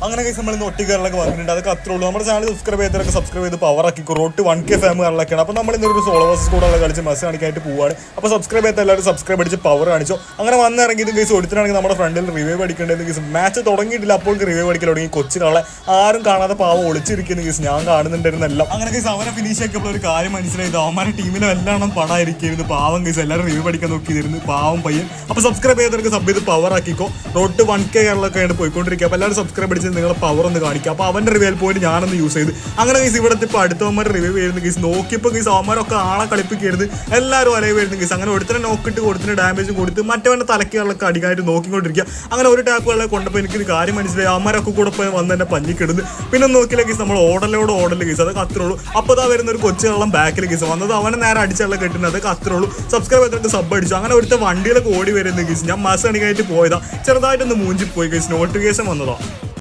അങ്ങനെ കേസ് നമ്മൾ ഇന്ന് ഒട്ടിക്കാറിലൊക്കെ വന്നിട്ടുണ്ട്. അതൊക്കെ അത്രേ ഉള്ളൂ. നമ്മുടെ ചാനൽ സബ്സ്ക്രൈബ് ചെയ്ത് പവർ ആക്കിക്കോ. റോട്ട് 1K ഫാം കാറിലൊക്കെയാണ്. അപ്പോൾ നമ്മൾ ഇന്നൊരു സോളോ വേഴ്സസ് കൂടെ കളിച്ച് മസ് കാണിക്കാനായിട്ട് പോവാണ്. അപ്പോൾ സബ്സ്ക്രൈബ് ചെയ്ത എല്ലാവരും സബ്സ്ക്രൈബ് അടിച്ച് പവർ കാണിച്ചോ. അങ്ങനെ വന്നിറങ്ങിയത് കേസ് ഒരുത്തനാണെങ്കിൽ നമ്മുടെ ഫ്രണ്ടിൽ റിവൈവ് അടിക്കേണ്ടത് കേസ് മാച്ച് തുടങ്ങിയിട്ടില്ല. അപ്പോൾ റിവൈവ് അടിക്കൽ തുടങ്ങി. കൊച്ചിനുള്ള ആരും കാണാതെ പാവം ഒളിച്ചിരിക്കുന്ന കേസ് ഞാൻ കാണുന്നുണ്ടായിരുന്നെല്ലാം. അങ്ങനെ കേസ് അവനെ ഫിനിഷ് ആക്കിയപ്പോൾ ഒരു കാര്യം മനസ്സിലായത് അവന്മാരുടെ ടീമിലെ എല്ലാം പടായിരിക്കുന്നു. പാവം കേസ് എല്ലാവരും റിവൈവ് അടിക്കാൻ നോക്കിയിരുന്നു. പാവം പയ്യൻ. അപ്പോൾ സബ്സ്ക്രൈബ് ചെയ്തവർക്ക് സബ് ചെയ്ത് പവർ ആക്കിക്കോ. റോട്ട് 1K കാറിലൊക്കെയാണ് പോയിക്കൊണ്ടിരിക്കുക. അപ്പോൾ എല്ലാവരും സബ്സ്ക്രൈബ് അടിച്ച് നിങ്ങളെ പവർ ഒന്ന് കാണിക്കുക. അപ്പോൾ അവൻ്റെ റിവൈൽ പോയിട്ട് ഞാനൊന്ന് യൂസ് ചെയ്ത് അങ്ങനെ കേസ് ഇവിടുത്തെ ഇപ്പോൾ അടുത്തവന്മാർ റിവൈവ് ചെയ്യുന്ന കേസ് നോക്കിയപ്പോൾ കേസ് അവന്മാരൊക്കെ ആളെ കളിപ്പിക്കരുത്. എല്ലാവരും അലൈവ് വരുന്ന കേസ്. അങ്ങനെ ഒരുത്തന്നെ നോക്കിയിട്ട് കൊടുത്തിന് ഡാമേജ് കൊടുത്ത് മറ്റവൻ്റെ തലക്കുകളിലൊക്കെ അടിക്കാനായിട്ട് നോക്കിക്കൊണ്ടിരിക്കുക. അങ്ങനെ ഒരു ടാപ്പുകളെ കൊണ്ടപ്പോൾ എനിക്കൊരു കാര്യം മനസ്സിലായി. അവന്മാരൊക്കെ കൂടെ പോയി വന്ന് തന്നെ പഞ്ഞിക്കിടുന്നു. പിന്നെ നോക്കിയില്ല കേസ് നമ്മൾ ഓടല് കേസ്. അതൊക്കെ അത്രേ ഉള്ളൂ. അപ്പോൾ അതാ വരുന്ന ഒരു കൊച്ചു വെള്ളം ബാക്കിൽ കേസ് വന്നത് അവനെ നേരെ അടിച്ചുള്ള കെട്ടുന്നത്. അതൊക്കെ അത്രേ ഉള്ളൂ. സബ്സ്ക്രൈബ് ചെയ്തിട്ട് സബ് അടിച്ചു. അങ്ങനെ ഒരുത്ത വണ്ടിയിലൊക്കെ ഓടി വരുന്ന കേസ് ഞാൻ മസ് അണിക്കായിട്ട് പോയതാ. ചെറുതായിട്ടൊന്ന് മൂഞ്ചി പോയി കേസ്. നോട്ടിഫിക്കേഷൻ വന്നതാ.